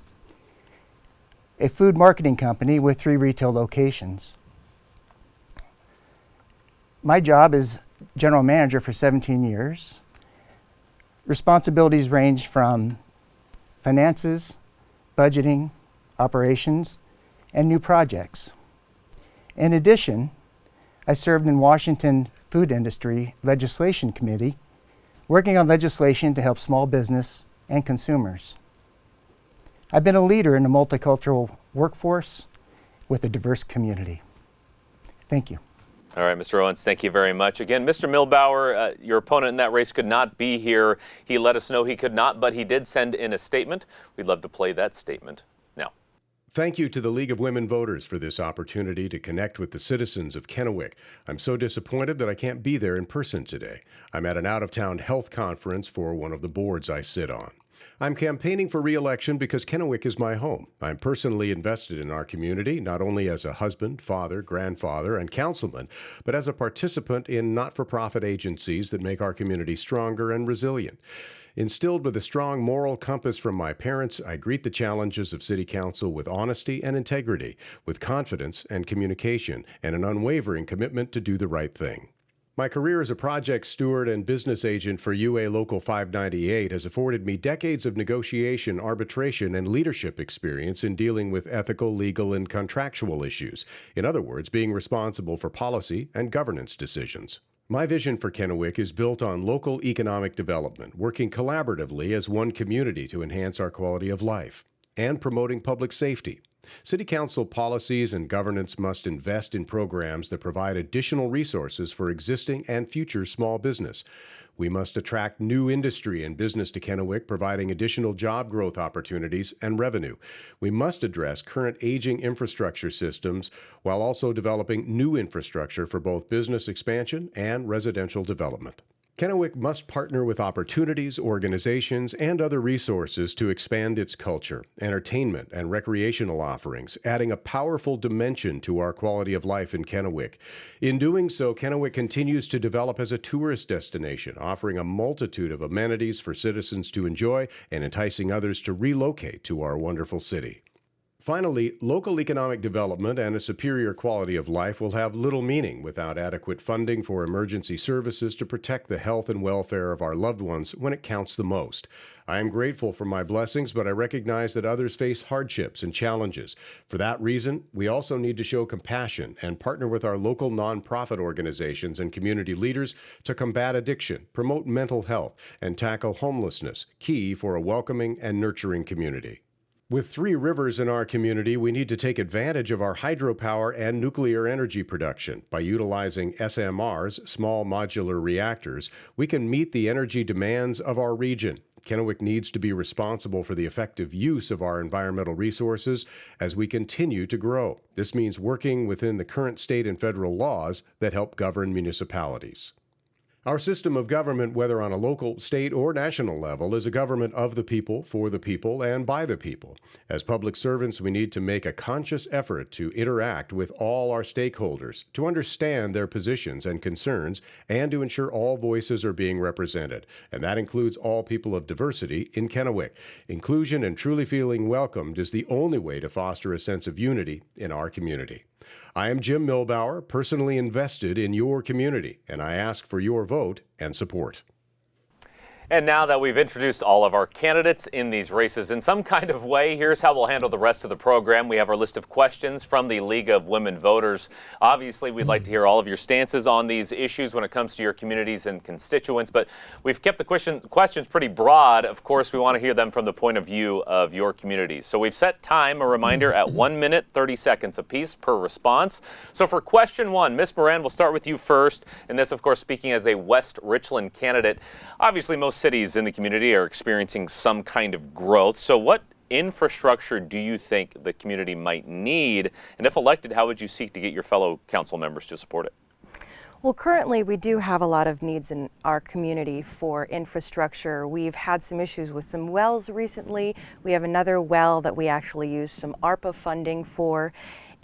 a food marketing company with 3 retail locations. My job is general manager for 17 years. Responsibilities range from finances, budgeting, operations, and new projects. In addition, I served in Washington Food Industry Legislation Committee, working on legislation to help small business and consumers. I've been a leader in a multicultural workforce with a diverse community. Thank you. All right, Mr. Owens, thank you very much. Again, Mr. Milbauer, your opponent in that race could not be here. He let us know he could not, but he did send in a statement. We'd love to play that statement now. Thank you to the League of Women Voters for this opportunity to connect with the citizens of Kennewick. I'm so disappointed that I can't be there in person today. I'm at an out-of-town health conference for one of the boards I sit on. I'm campaigning for re-election because Kennewick is my home. I'm personally invested in our community, not only as a husband, father, grandfather, and councilman, but as a participant in not-for-profit agencies that make our community stronger and resilient. Instilled with a strong moral compass from my parents, I greet the challenges of City Council with honesty and integrity, with confidence and communication, and an unwavering commitment to do the right thing. My career as a project steward and business agent for UA Local 598 has afforded me decades of negotiation, arbitration, and leadership experience in dealing with ethical, legal, and contractual issues. In other words, being responsible for policy and governance decisions. My vision for Kennewick is built on local economic development, working collaboratively as one community to enhance our quality of life, and promoting public safety. City Council policies and governance must invest in programs that provide additional resources for existing and future small business. We must attract new industry and business to Kennewick, providing additional job growth opportunities and revenue. We must address current aging infrastructure systems while also developing new infrastructure for both business expansion and residential development. Kennewick must partner with opportunities, organizations, and other resources to expand its culture, entertainment, and recreational offerings, adding a powerful dimension to our quality of life in Kennewick. In doing so, Kennewick continues to develop as a tourist destination, offering a multitude of amenities for citizens to enjoy and enticing others to relocate to our wonderful city. Finally, local economic development and a superior quality of life will have little meaning without adequate funding for emergency services to protect the health and welfare of our loved ones when it counts the most. I am grateful for my blessings, but I recognize that others face hardships and challenges. For that reason, we also need to show compassion and partner with our local nonprofit organizations and community leaders to combat addiction, promote mental health, and tackle homelessness, key for a welcoming and nurturing community. With 3 rivers in our community, we need to take advantage of our hydropower and nuclear energy production. By utilizing SMRs, small modular reactors, we can meet the energy demands of our region. Kennewick needs to be responsible for the effective use of our environmental resources as we continue to grow. This means working within the current state and federal laws that help govern municipalities. Our system of government, whether on a local, state, or national level, is a government of the people, for the people, and by the people. As public servants, we need to make a conscious effort to interact with all our stakeholders, to understand their positions and concerns, and to ensure all voices are being represented. And that includes all people of diversity in Kennewick. Inclusion and truly feeling welcomed is the only way to foster a sense of unity in our community. I am Jim Milbauer, personally invested in your community, and I ask for your vote and support. And now that we've introduced all of our candidates in these races in some kind of way, here's how we'll handle the rest of the program. We have our list of questions from the League of Women Voters. Obviously, we'd like to hear all of your stances on these issues when it comes to your communities and constituents, but we've kept the questions pretty broad. Of course, we want to hear them from the point of view of your communities. So we've set time, a reminder, at 1 minute, 30 seconds apiece per response. So for question 1, Ms. Moran, we'll start with you first. And this, of course, speaking as a West Richland candidate. Obviously, most cities in the community are experiencing some kind of growth. So what infrastructure do you think the community might need? And if elected, how would you seek to get your fellow council members to support it? Well, currently we do have a lot of needs in our community for infrastructure. We've had some issues with some wells recently. We have another well that we actually use some ARPA funding for.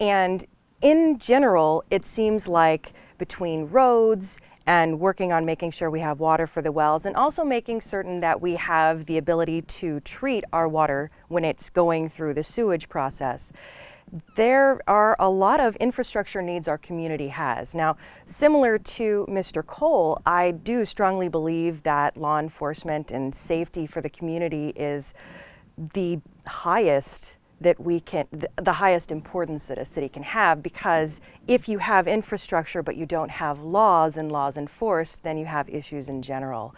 And in general, it seems like between roads and working on making sure we have water for the wells, and also making certain that we have the ability to treat our water when it's going through the sewage process. There are a lot of infrastructure needs our community has. Now, similar to Mr. Cole, I do strongly believe that law enforcement and safety for the community is the highest the highest importance that a city can have, because if you have infrastructure but you don't have laws and laws enforced, then you have issues in general.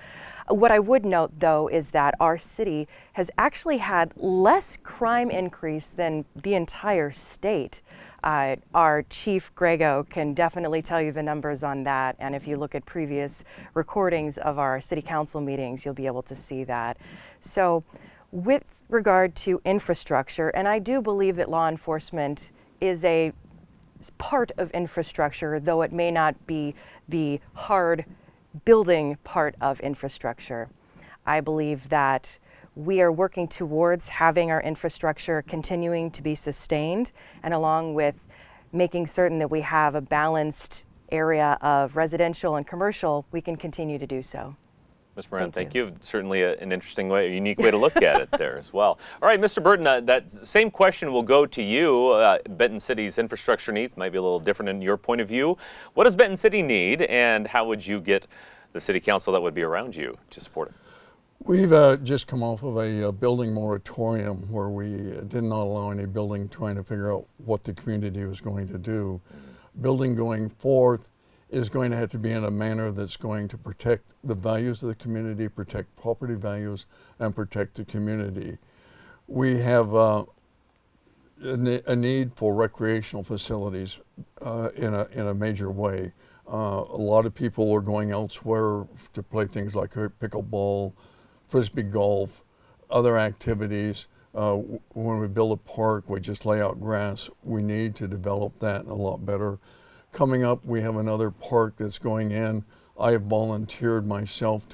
What I would note, though, is that our city has actually had less crime increase than the entire state. Our chief, Grego, can definitely tell you the numbers on that, and if you look at previous recordings of our city council meetings, you'll be able to see that. So with regard to infrastructure, and I do believe that law enforcement is a part of infrastructure, though it may not be the hard building part of infrastructure. I believe that we are working towards having our infrastructure continuing to be sustained, and along with making certain that we have a balanced area of residential and commercial, we can continue to do so. Ms. Moran, thank you. Certainly an interesting way, a unique way to look at it there as well. All right, Mr. Burton, that same question will go to you. Benton City's infrastructure needs might be a little different in your point of view. What does Benton City need, and how would you get the city council that would be around you to support it? We've just come off of a building moratorium where we did not allow any building, trying to figure out what the community was going to do. Building going forth is going to have to be in a manner that's going to protect the values of the community, protect property values, and protect the community. We have a need for recreational facilities in a major way. A lot of people are going elsewhere to play things like pickleball, frisbee golf, other activities. When we build a park, we just lay out grass. We need to develop that a lot better. Coming up, we have another park that's going in. I have volunteered myself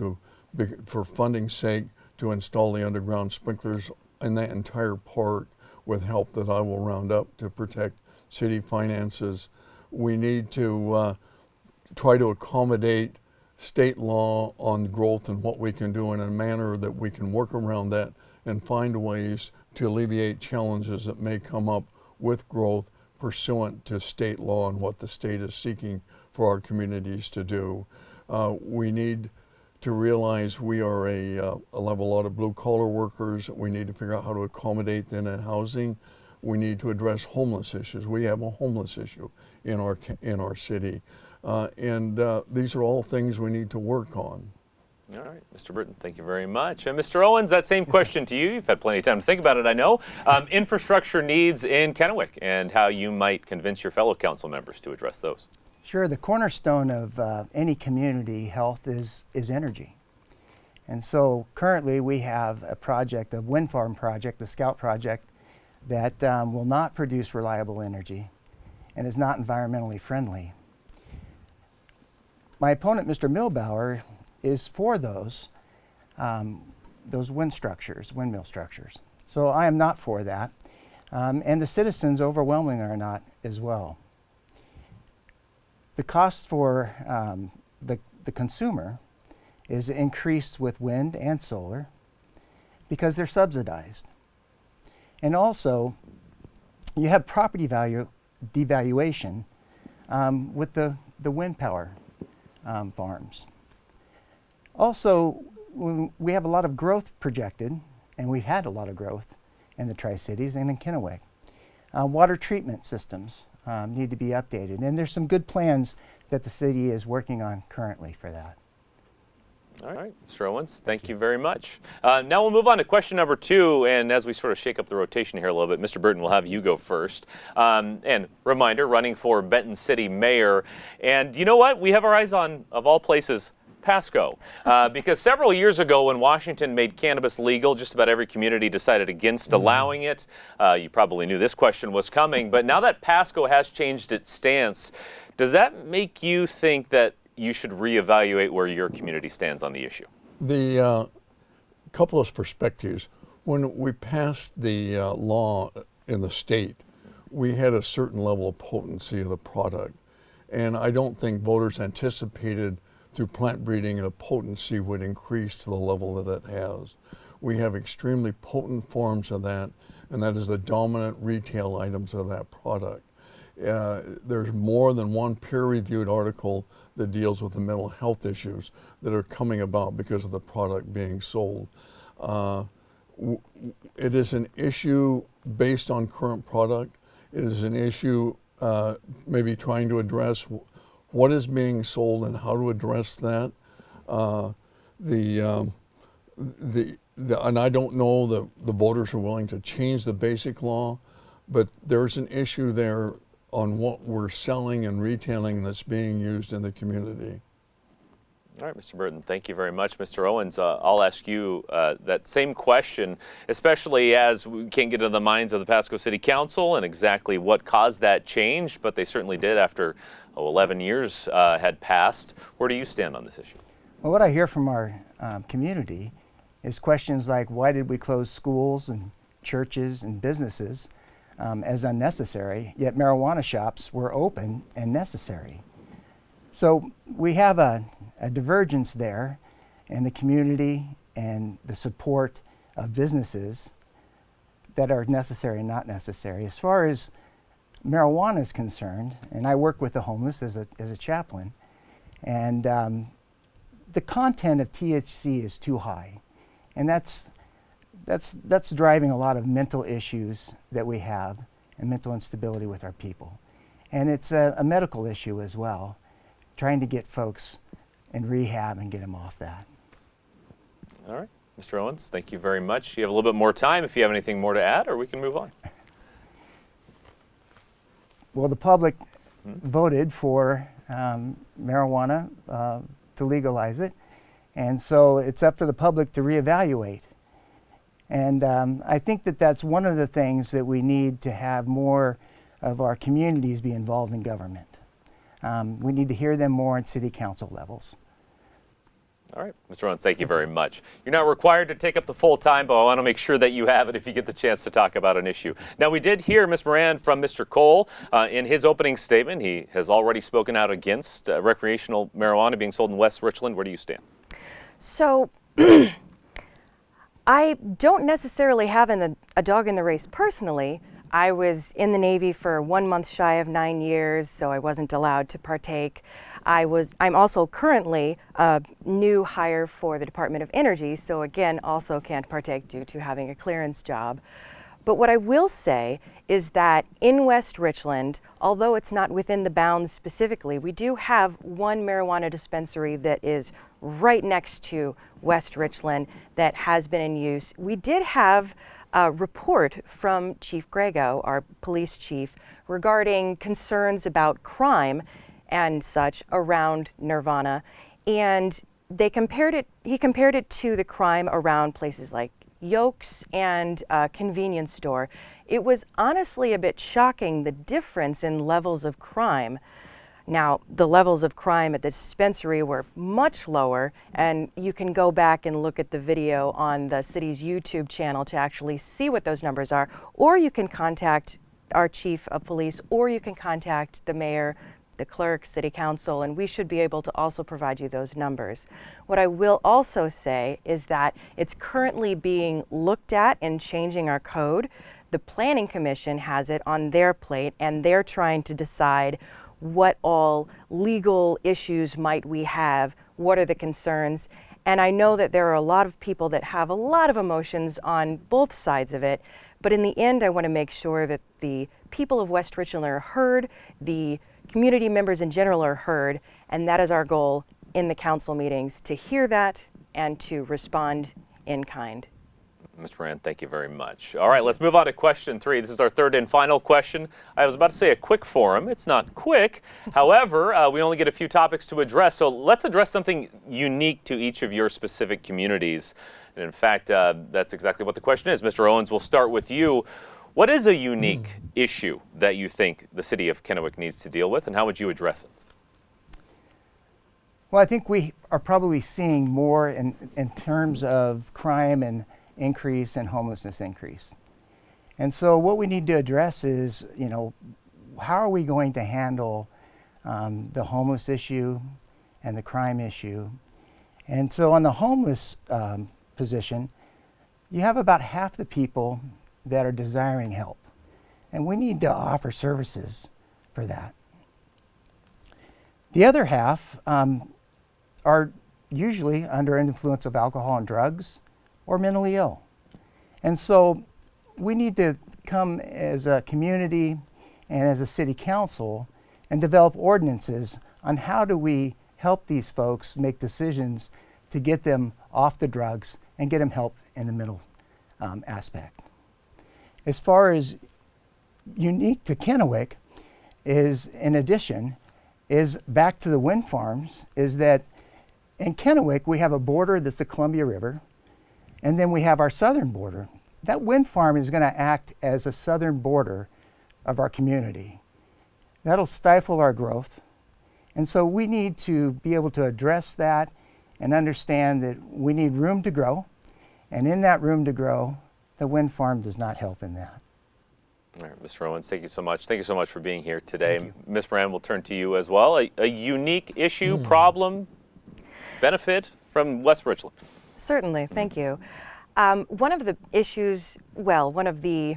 for funding's sake, to install the underground sprinklers in that entire park with help that I will round up to protect city finances. We need to try to accommodate state law on growth and what we can do in a manner that we can work around that and find ways to alleviate challenges that may come up with growth pursuant to state law and what the state is seeking for our communities to do. We need to realize we are have a lot of blue collar workers. We need to figure out how to accommodate them in housing. We need to address homeless issues. We have a homeless issue in our city. These are all things we need to work on. All right, Mr. Burton, thank you very much. And Mr. Owens, that same question to you. You've had plenty of time to think about it, I know. Infrastructure needs in Kennewick and how you might convince your fellow council members to address those. Sure, the cornerstone of any community health is energy. And so currently we have a project, a wind farm project, the Scout project, that will not produce reliable energy and is not environmentally friendly. My opponent, Mr. Milbauer, is for those windmill structures. So I am not for that. And the citizens overwhelmingly are not as well. The cost for the consumer is increased with wind and solar because they're subsidized. And also, you have property value devaluation with the wind power farms. Also, we have a lot of growth projected, and we've had a lot of growth in the Tri-Cities and in Kennewick. Water treatment systems need to be updated, and there's some good plans that the city is working on currently for that. All right, Mr. Owens, thank you very much. Now we'll move on to question number 2, and as we sort of shake up the rotation here a little bit, Mr. Burton, will have you go first. And reminder, running for Benton City Mayor. And you know what? We have our eyes on, of all places, Pasco. Because several years ago when Washington made cannabis legal, just about every community decided against allowing it. You probably knew this question was coming, but now that Pasco has changed its stance, does that make you think that you should reevaluate where your community stands on the issue? The couple of perspectives. When we passed the law in the state, we had a certain level of potency of the product. And I don't think voters anticipated through plant breeding the potency would increase to the level that it has. We have extremely potent forms of that, and that is the dominant retail items of that product. There's more than one peer-reviewed article that deals with the mental health issues that are coming about because of the product being sold. It is an issue based on current product. It is an issue maybe trying to address what is being sold and how to address that. And I don't know that the voters are willing to change the basic law, but there's an issue there on what we're selling and retailing that's being used in the community. All right, Mr. Burton, thank you very much. Mr. Owens, I'll ask you that same question, especially as we can't get into the minds of the Pasco City Council and exactly what caused that change, but they certainly did after 11 years had passed. Where do you stand on this issue? Well, what I hear from our community is questions like, why did we close schools and churches and businesses as unnecessary, yet marijuana shops were open and necessary? So we have a divergence there in the community and the support of businesses that are necessary and not necessary. As far as marijuana is concerned, and I work with the homeless as a chaplain, and the content of THC is too high, and that's driving a lot of mental issues that we have and mental instability with our people. And it's a medical issue as well, trying to get folks in rehab and get them off that. All right, Mr. Owens, thank you very much. You have a little bit more time if you have anything more to add, or we can move on. Well, the public voted for marijuana to legalize it, and so it's up to the public to reevaluate. And I think that that's one of the things that we need to have more of our communities be involved in government. We need to hear them more at city council levels. All right, Mr. Owens, thank you very much. You're not required to take up the full time, but I want to make sure that you have it if you get the chance to talk about an issue. Now, we did hear, Ms. Moran, from Mr. Cole in his opening statement. He has already spoken out against recreational marijuana being sold in West Richland. Where do you stand? So I don't necessarily have a dog in the race personally. I was in the Navy for 1 month shy of 9 years, so I wasn't allowed to partake. I'm also currently a new hire for the Department of Energy, so again, also can't partake due to having a clearance job. But what I will say is that in West Richland, although it's not within the bounds specifically, we do have one marijuana dispensary that is right next to West Richland that has been in use. We did have a report from Chief Grego, our police chief, regarding concerns about crime and such around Nirvana, and he compared it to the crime around places like Yolks and a convenience store. It was honestly a bit shocking, the difference in levels of crime. Now, the levels of crime at the dispensary were much lower, and you can go back and look at the video on the city's YouTube channel to actually see what those numbers are, or you can contact our chief of police, or you can contact the mayor, the clerk, city council, and we should be able to also provide you those numbers. What I will also say is that it's currently being looked at in changing our code. The Planning Commission has it on their plate, and they're trying to decide what all legal issues might we have, what are the concerns, and I know that there are a lot of people that have a lot of emotions on both sides of it, but in the end I want to make sure that the people of West Richland are heard, the community members in general are heard, and that is our goal in the council meetings, to hear that and to respond in kind. Mr. Rand, thank you very much. All right, let's move on to question 3. This is our third and final question. I was about to say a quick forum. It's not quick. However, we only get a few topics to address, so let's address something unique to each of your specific communities. And in fact, that's exactly what the question is. Mr. Owens, we'll start with you. What is a unique issue that you think the city of Kennewick needs to deal with, and how would you address it? Well, I think we are probably seeing more in terms of crime and increase and homelessness increase. And so what we need to address is, how are we going to handle the homeless issue and the crime issue? And so on the homeless position, you have about half the people that are desiring help. And we need to offer services for that. The other half are usually under influence of alcohol and drugs or mentally ill. And so we need to come as a community and as a city council and develop ordinances on how do we help these folks make decisions to get them off the drugs and get them help in the mental aspect. As far as unique to Kennewick is, in addition, is back to the wind farms, is that in Kennewick we have a border that's the Columbia River, and then we have our southern border. That wind farm is going to act as a southern border of our community. That'll stifle our growth. And so we need to be able to address that and understand that we need room to grow. And in that room to grow, the wind farm does not help in that. All right, Mr. Owens, thank you so much. Thank you so much for being here today. Ms. Moran, we'll turn to you as well. A unique issue, problem, benefit from West Richland. Certainly, thank you. One of the issues, one of the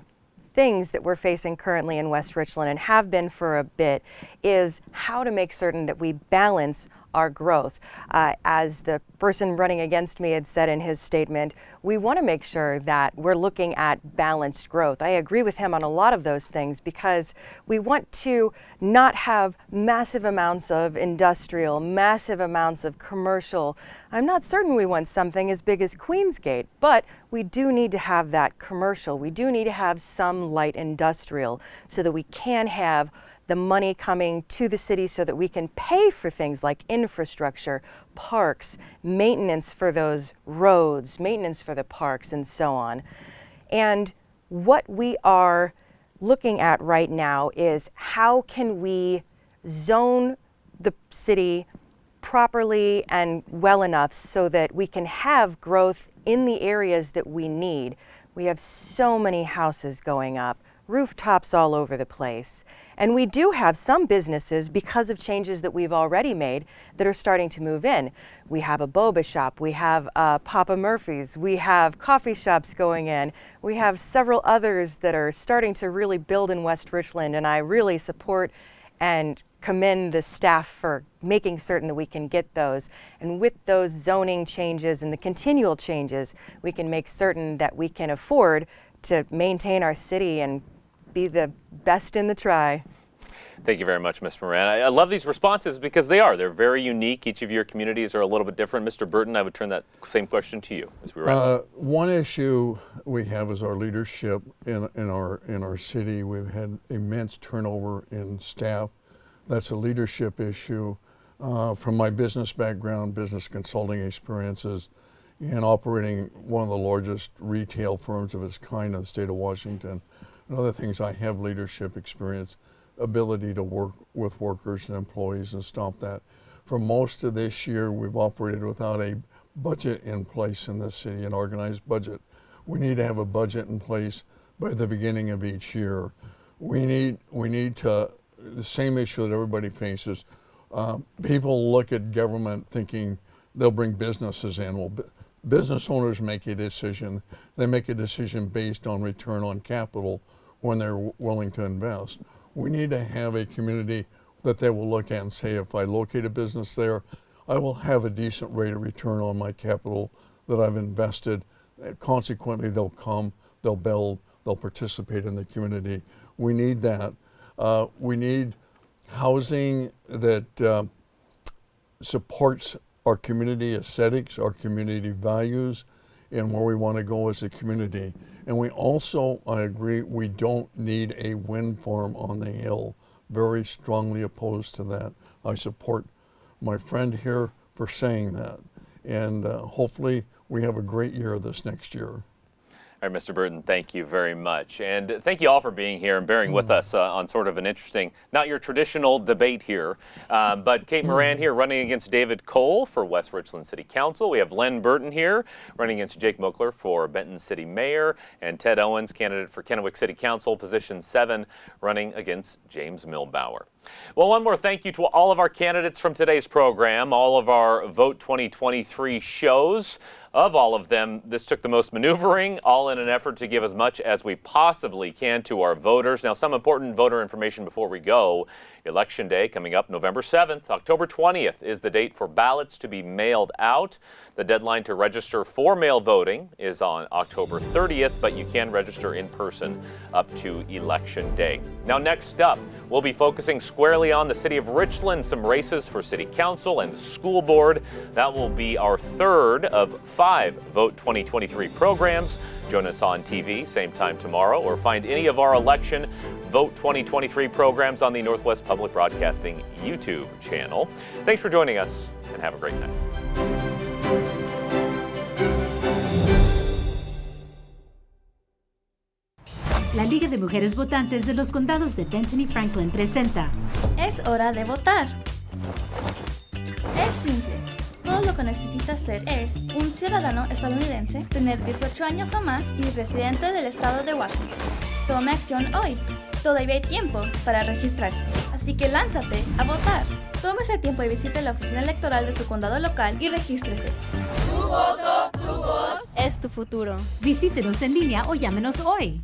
things that we're facing currently in West Richland and have been for a bit is how to make certain that we balance our growth. As the person running against me had said in his statement, we want to make sure that we're looking at balanced growth. I agree with him on a lot of those things because we want to not have massive amounts of industrial, massive amounts of commercial. I'm not certain we want something as big as Queensgate, but we do need to have that commercial. We do need to have some light industrial so that we can have the money coming to the city so that we can pay for things like infrastructure, parks, maintenance for those roads, maintenance for the parks, and so on. And what we are looking at right now is how can we zone the city properly and well enough so that we can have growth in the areas that we need. We have so many houses going up rooftops all over the place. And we do have some businesses, because of changes that we've already made, that are starting to move in. We have a boba shop, we have Papa Murphy's, we have coffee shops going in, we have several others that are starting to really build in West Richland, and I really support and commend the staff for making certain that we can get those. And with those zoning changes and the continual changes, we can make certain that we can afford to maintain our city and be the best in the try. Thank you very much, Ms. Moran. I love these responses because they're very unique. Each of your communities are a little bit different. Mr. Burton, I would turn that same question to you as we wrap up. One issue we have is our leadership in our city. We've had immense turnover in staff. That's a leadership issue. From my business background, business consulting experiences, and operating one of the largest retail firms of its kind in the state of Washington, and other things, I have leadership experience, ability to work with workers and employees and stop that. For most of this year, we've operated without a budget in place in this city, an organized budget. We need to have a budget in place by the beginning of each year. We need to, the same issue that everybody faces, people look at government thinking they'll bring businesses in. Well, business owners make a decision. They make a decision based on return on capital when they're willing to invest. We need to have a community that they will look at and say, if I locate a business there, I will have a decent rate of return on my capital that I've invested. Consequently, they'll come, they'll build, they'll participate in the community. We need that. We need housing that supports our community aesthetics, our community values, and where we want to go as a community. And we also, I agree, we don't need a wind farm on the hill. Very strongly opposed to that. I support my friend here for saying that. And hopefully we have a great year this next year. All right, Mr. Burton, thank you very much. And thank you all for being here and bearing with us on sort of an interesting, not your traditional debate here, but Kate Moran here running against David Cole for West Richland City Council. We have Len Burton here running against Jake Moakler for Benton City Mayor, and Ted Owens, candidate for Kennewick City Council Position 7, running against James Milbauer. Well, one more thank you to all of our candidates from today's program, all of our Vote 2023 shows. Of all of them, this took the most maneuvering, all in an effort to give as much as we possibly can to our voters. Now, some important voter information before we go. Election Day coming up November 7th. October 20th is the date for ballots to be mailed out. The deadline to register for mail voting is on October 30th, but you can register in person up to Election Day. Now, next up, we'll be focusing squarely on the city of Richland, some races for city council and the school board. That will be our third of 5 Vote 2023 programs. Join us on TV, same time tomorrow, or find any of our election Vote 2023 programs on the Northwest Public Broadcasting YouTube channel. Thanks for joining us, and have a great night. La Liga de Mujeres Votantes de los Condados de Benton y Franklin presenta Es hora de votar. Es simple. Todo lo que necesita hacer es un ciudadano estadounidense, tener 18 años o más y residente del estado de Washington. Tome acción hoy. Todavía hay tiempo para registrarse. Así que lánzate a votar. Tómese el tiempo y visite la oficina electoral de su condado local y regístrese. Tu voto, tu voz. Es tu futuro. Visítenos en línea o llámenos hoy.